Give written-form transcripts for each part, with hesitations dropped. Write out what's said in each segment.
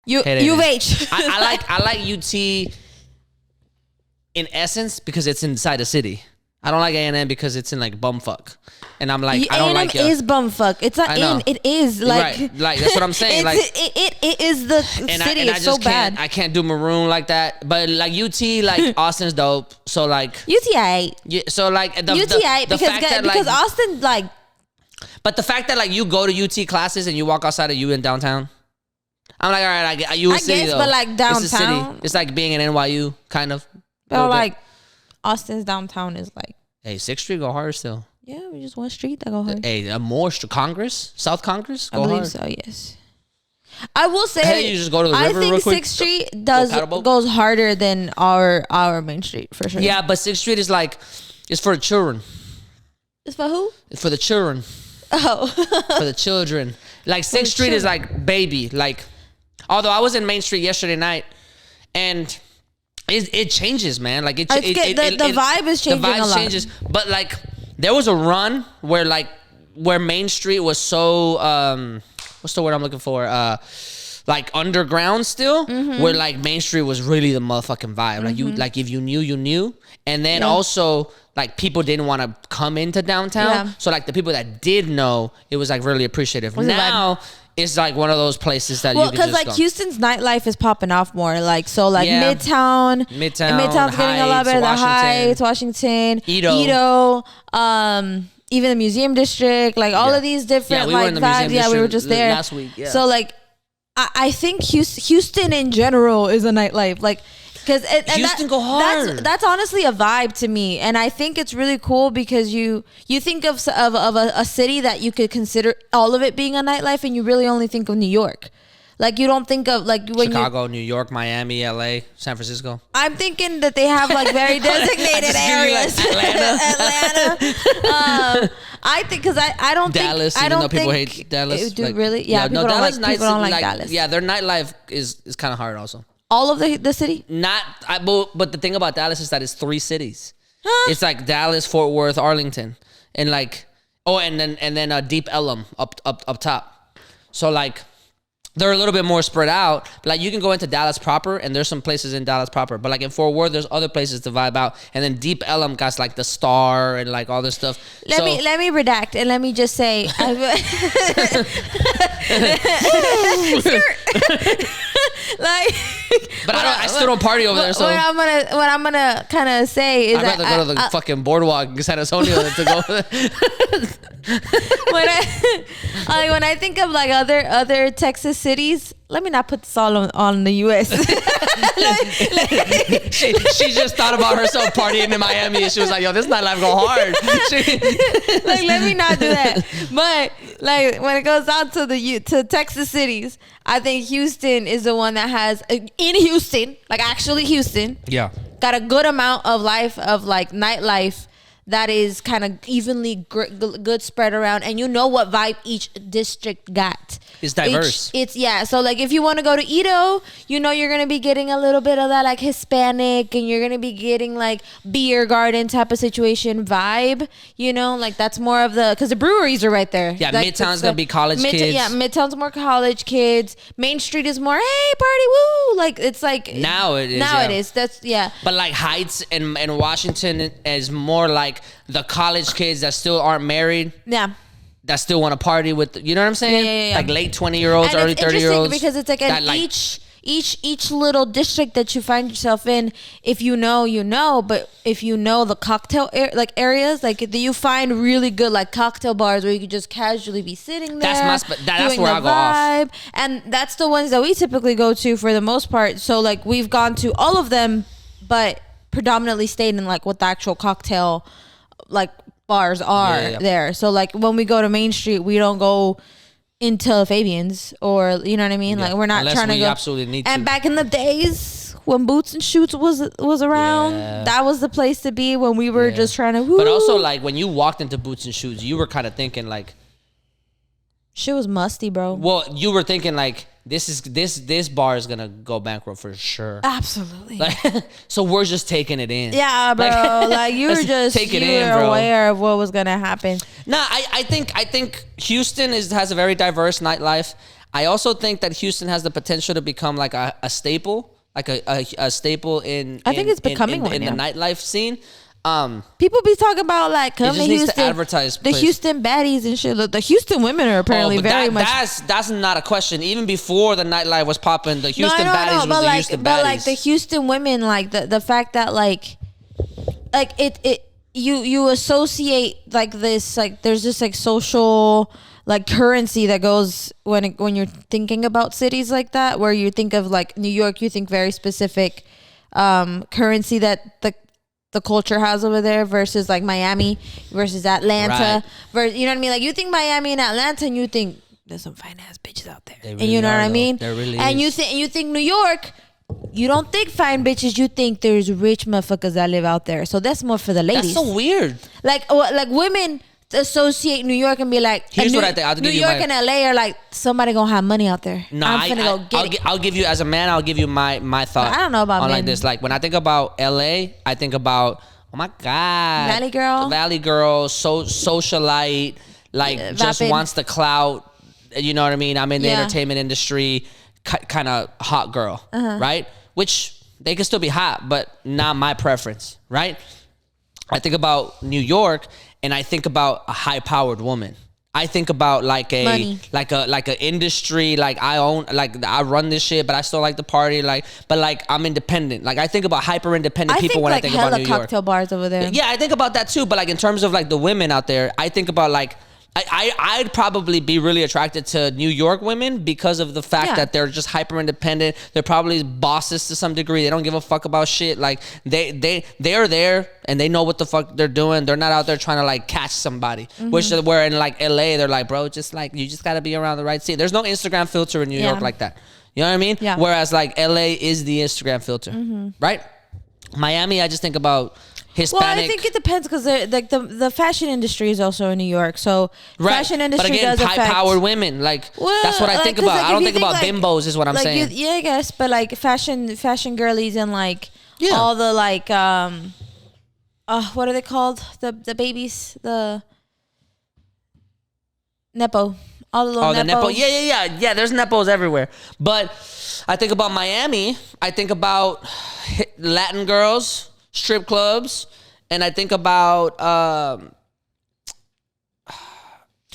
UH. I like UT in essence because it's inside a city. I don't like A&M because it's in like bumfuck. And I'm like, I don't like it. A&M is bumfuck. It's not in. It is like. Right. Like that's what I'm saying. Like it is the city. It's so bad. I can't do Maroon like that. But like UT, like Austin's dope. So like UTA. Yeah. So like the UTA the fact that, because like, Austin like. But the fact that like you go to UT classes and you walk outside of U in downtown. I'm like, all right, you a city guess, though. but like downtown, it's a city. It's like being in NYU kind of. But like, Austin's downtown is like. Hey, 6th Street go hard still. Yeah, we just one street that go hard. Hey, more Congress, South Congress, go I believe hard. so. Yes. I will say. Hey, you just go to the river real quick. 6th Street goes harder than our main street for sure. Yeah, but 6th Street is like, it's for the children. It's for who? It's for the children. Oh. For the children. Like 6th Street is like baby. Like, although I was in Main Street yesterday night, and it changes, man. Like the vibe is changing. The vibe changes, but like there was a run where Main Street was so what's the word I'm looking for? Like underground still, where like Main Street was really the motherfucking vibe. Like you, like if you knew, you knew, and then also like people didn't want to come into downtown, so like the people that did know, it was like really appreciative. Now it's like one of those places that you can just like go. Houston's nightlife is popping off more, like so like Midtown's getting a lot better. The Heights, Washington, Edo, even the Museum District, like all of these different like vibes. Yeah, we were just there last week. Yeah. So like, I think Houston in general is a nightlife, like. Because Houston go hard. That's honestly a vibe to me, and I think it's really cool because you think of a city that you could consider all of it being a nightlife, and you really only think of New York. Like you don't think of like when Chicago, New York, Miami, LA, San Francisco. I'm thinking that they have like very designated areas. Like Atlanta. I think because I don't Dallas, think I don't people think hate Dallas. Do really? Yeah, people Dallas don't like Dallas. Yeah, their nightlife is kind of hard also. All of the city? But the thing about Dallas is that it's 3 cities. Huh? It's like Dallas, Fort Worth, Arlington, and like and then Deep Ellum up top. So like they're a little bit more spread out. Like you can go into Dallas proper, and there's some places in Dallas proper. But like in Fort Worth, there's other places to vibe out. And then Deep Ellum got like the Star and like all this stuff. Let me redact and let me just say. Like, but I still don't party over there. So what I'm gonna kind of say is I'd rather go to the fucking boardwalk in San Antonio than to go. When I think of like other Texas cities, let me not put this all on the U.S. she just thought about herself partying in Miami, and she was like, "Yo, this nightlife go hard." Like, let me not do that. But like when it goes out to Texas cities, I think Houston is the one that has in Houston, like actually Houston, got a good amount of nightlife that is kind of evenly good spread around, and you know what vibe each district got. It's diverse. So like if you want to go to Edo, you know you're gonna be getting a little bit of that like Hispanic, and you're gonna be getting like beer garden type of situation vibe. You know, like that's more of because the breweries are right there. Yeah, like, Midtown's gonna be college kids. Yeah, Midtown's more college kids. Main Street is more hey party woo. Like it's like now it is. It is. That's But like Heights and Washington is more like the college kids that still aren't married. Yeah. That still want to party with, you know what I'm saying? Yeah. Like late 20-year-olds, early 30-year-olds. Because it's like each little district that you find yourself in, if you know, you know. But if you know the cocktail areas, like you find really good like cocktail bars where you could just casually be sitting there. That's where I go off. And that's the ones that we typically go to for the most part. So like we've gone to all of them, but predominantly stayed in like what the actual cocktail like bars are there. So like when we go to Main Street, we don't go into Fabian's or you know what I mean. Like we're not unless trying to go. Absolutely need and to. Back in the days when Boots and Shoots was around, that was the place to be when we were just trying to. Woo. But also like when you walked into Boots and Shoots, you were kind of thinking like, shit was musty, bro. Well, you were thinking like this bar is gonna go bankrupt for sure. Absolutely. Like, so we're just taking it in. Yeah, bro. Like you were just aware of what was gonna happen. No, I think Houston has a very diverse nightlife. I also think that Houston has the potential to become like a staple, like a staple in. I think it's becoming one in the nightlife scene. People be talking about like come to Houston, to advertise the Houston baddies and shit. Look, the Houston women are apparently very much. That's not a question. Even before the nightlife was popping, the Houston baddies was the Houston baddies. But like the Houston women, like the fact that like it you associate like this, like there's this like social like currency that goes when you're thinking about cities like that, where you think of like New York, you think very specific currency that the culture has over there versus like Miami versus Atlanta. Right. You know what I mean? Like you think Miami and Atlanta, and you think there's some fine ass bitches out there, really and you know what I mean? There really and is. you think New York. You don't think fine bitches. You think there's rich motherfuckers that live out there. So that's more for the ladies. That's so weird. Like women associate New York and be like, here's what I think. New York and LA are like, somebody gonna have money out there. No, I'm finna go get it. I'll give you, as a man, I'll give you my thought. I don't know about on men. like this. Like when I think about LA, I think about, oh my God, Valley girl, socialite, like just vapid. wants the clout. You know what I mean? I'm in the Yeah. entertainment industry, kind of hot girl, right? Which they can still be hot, but not my preference, right? I think about New York, and I think about a high-powered woman. I think about like Money. like a industry, like I run this shit, but I still like to party, but I'm independent. Like I think about hyper independent people when I think about New York. Cocktail bars over there. Yeah, I think about that too. But like in terms of like the women out there, I think about like I'd probably be really attracted to New York women because of the fact that they're just hyper independent. They're probably bosses to some degree. They don't give a fuck about shit. Like they are there and they know what the fuck they're doing. They're not out there trying to like catch somebody. Which where in like LA, they're like, bro, just like you just gotta be around the right scene. There's no Instagram filter in New York like that. You know what I mean? Yeah. Whereas like LA is the Instagram filter, right? Miami, I just think about Hispanic. Well, I think it depends because like the fashion industry is also in New York, so fashion industry but again, does affect high-powered women. Like that's what I think about. I don't think about bimbos, is what I'm saying. Yeah, I guess, but like fashion girlies and like all the like what are they called? The babies, the nepo. All the little the nepo. Yeah. There's nepos everywhere. But I think about Miami. I think about Latin girls, strip clubs, and I think about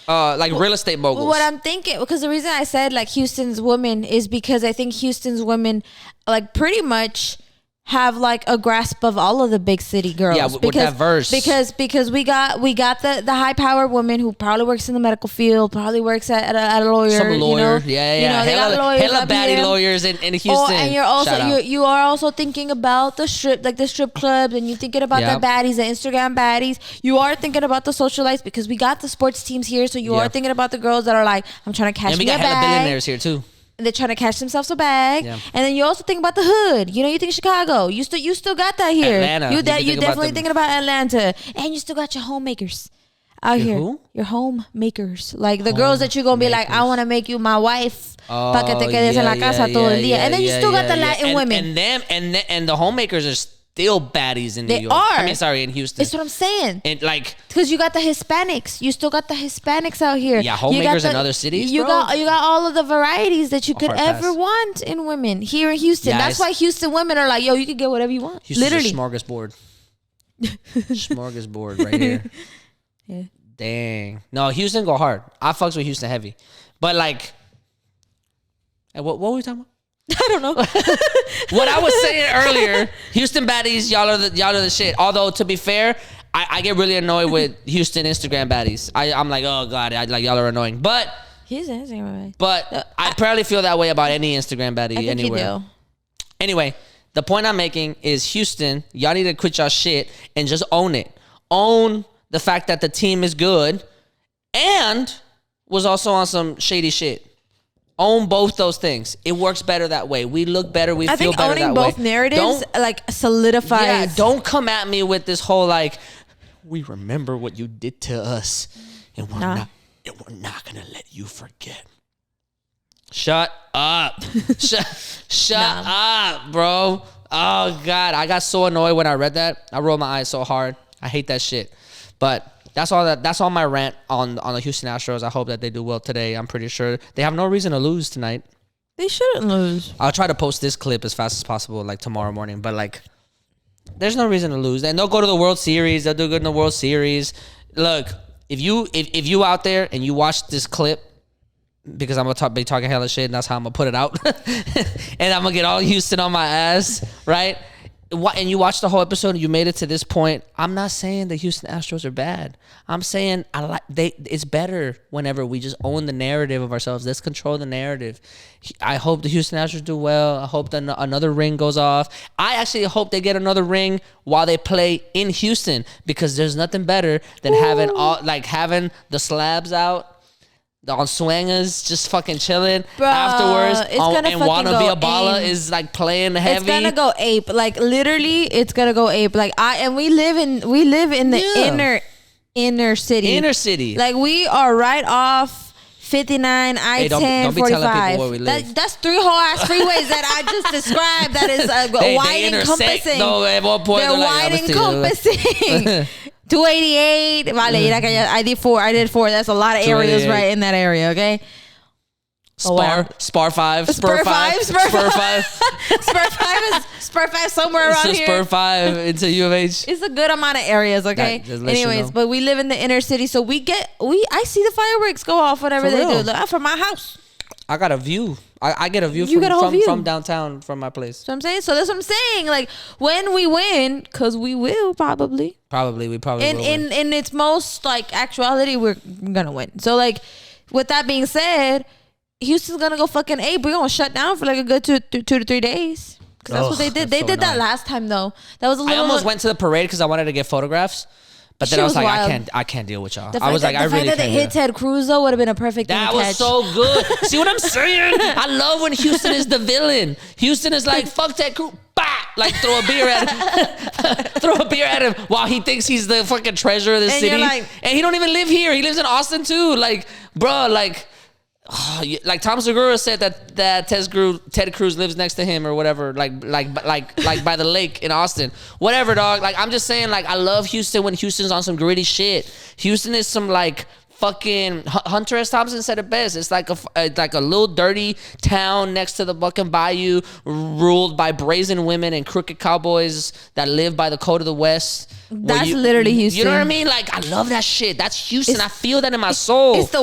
like real estate moguls. What I'm thinking, because the reason I said like Houston's women is because I think Houston's women like pretty much have like a grasp of all of the big city girls. Yeah, with that verse. Because we got the high powered woman who probably works in the medical field, probably works at a lawyer. Some lawyer, you know, they got lawyers hella up baddie here. lawyers in Houston. And you're also you are also thinking about the strip clubs, and you're thinking about the baddies, the Instagram baddies. You are thinking about the socialites because we got the sports teams here, so you are thinking about the girls that are like, I'm trying to catch me a bag. And we got hella billionaires here too. They're trying to catch themselves a bag, and then you also think about the hood. You know, you think Chicago. You still got that here. Atlanta. You definitely thinking about Atlanta, and you still got your homemakers out here. Who? Your homemakers, like the girls that you're gonna be like, I want to make you my wife. Pa que te quedes en la casa todo el día, and then you still got the Latin women. And the homemakers are still baddies in New York. Are. I mean, sorry, in Houston. That's what I'm saying. And like, because you got the Hispanics, you still got the Hispanics out here. Yeah, homemakers in other cities. You bro. got all of the varieties that you could hard ever pass. want in women here in Houston. Yeah, That's why Houston women are like, yo, you can get whatever you want. Houston's Literally, a smorgasbord. Smorgasbord right here. Yeah. Dang. No, Houston go hard. I fucks with Houston heavy, but like, what were we talking about? I don't know. What I was saying earlier, Houston baddies, y'all are the shit. Although to be fair, I get really annoyed with Houston Instagram baddies. I'm like, oh god, like y'all are annoying. But I probably feel that way about any Instagram baddie I think anywhere. you do. Anyway, the point I'm making is Houston, y'all need to quit y'all shit and just own it. Own the fact that the team is good and was also on some shady shit. Own both those things. It works better that way. We look better. We feel better that way. I think owning both narratives like solidifies. Yeah, don't come at me with this whole like, we remember what you did to us, and we're not gonna let you forget. Shut up. Shut up, bro. Oh god, I got so annoyed when I read that. I rolled my eyes so hard. I hate that shit. But That's all. That's all my rant on the Houston Astros. I hope that they do well today. I'm pretty sure they have no reason to lose tonight. They shouldn't lose. I'll try to post this clip as fast as possible, like tomorrow morning. But like, there's no reason to lose. And they'll go to the World Series. They'll do good in the World Series. Look, if you out there and you watch this clip, because I'm gonna be talking hella shit, and that's how I'm gonna put it out, and I'm gonna get all Houston on my ass, right? And you watched the whole episode and you made it to this point. I'm not saying the Houston Astros are bad. I'm saying it's better whenever we just own the narrative of ourselves. Let's control the narrative. I hope the Houston Astros do well. I hope that another ring goes off. I actually hope they get another ring while they play in Houston, because there's nothing better than having the slabs out on swingers, just fucking chilling. Bruh, afterwards. It's gonna and fucking Wanna Be go a Baller ape. is like playing heavy. It's gonna go ape. Like literally, it's gonna go ape. Like we live in the inner city. Inner city. Like we are right off 59, I-10, don't be telling 45. people where we live. That's 3 whole ass freeways that I just described. That is wide encompassing. No, at one point they're wide encompassing. 288. Vale, I did 4. That's a lot of areas right in that area. Okay. Spar 5. Spur 5. Spur 5 somewhere around here. Spur 5 into U of H. It's a good amount of areas, okay? Anyways, but we live in the inner city, so I see the fireworks go off whatever they do. Look, from my house. I got a view. I get a view from downtown from my place. So I'm saying, so that's what I'm saying. Like when we win, because we will probably. We probably will win. In its most like actuality, we're gonna win. So like, with that being said, Houston's gonna go fucking ape. We're gonna shut down for like a good 2 to 3 days. Because that's what they did. They did that last time though. That was a little. I almost went to the parade because I wanted to get photographs. But then I was like, wild. I can't deal with y'all. I was like, I really can't. The fact that they hit Ted Cruz though would have been a perfect thing to catch. That was so good. See what I'm saying? I love when Houston is the villain. Houston is like, fuck Ted Cruz. Bah! Like throw a beer at him. While he thinks he's the fucking treasure of the city. And he don't even live here. He lives in Austin too. Like, bro, like Tom Segura said that Ted Cruz lives next to him or whatever, like by the lake in Austin, whatever, dog. Like I'm just saying, like I love Houston when Houston's on some gritty shit. Houston is some like fucking Hunter S. Thompson said it best. It's like a little dirty town next to the fucking bayou, ruled by brazen women and crooked cowboys that live by the code of the West. That's literally Houston. You know what I mean? Like I love that shit. That's Houston. I feel that in my soul. It's the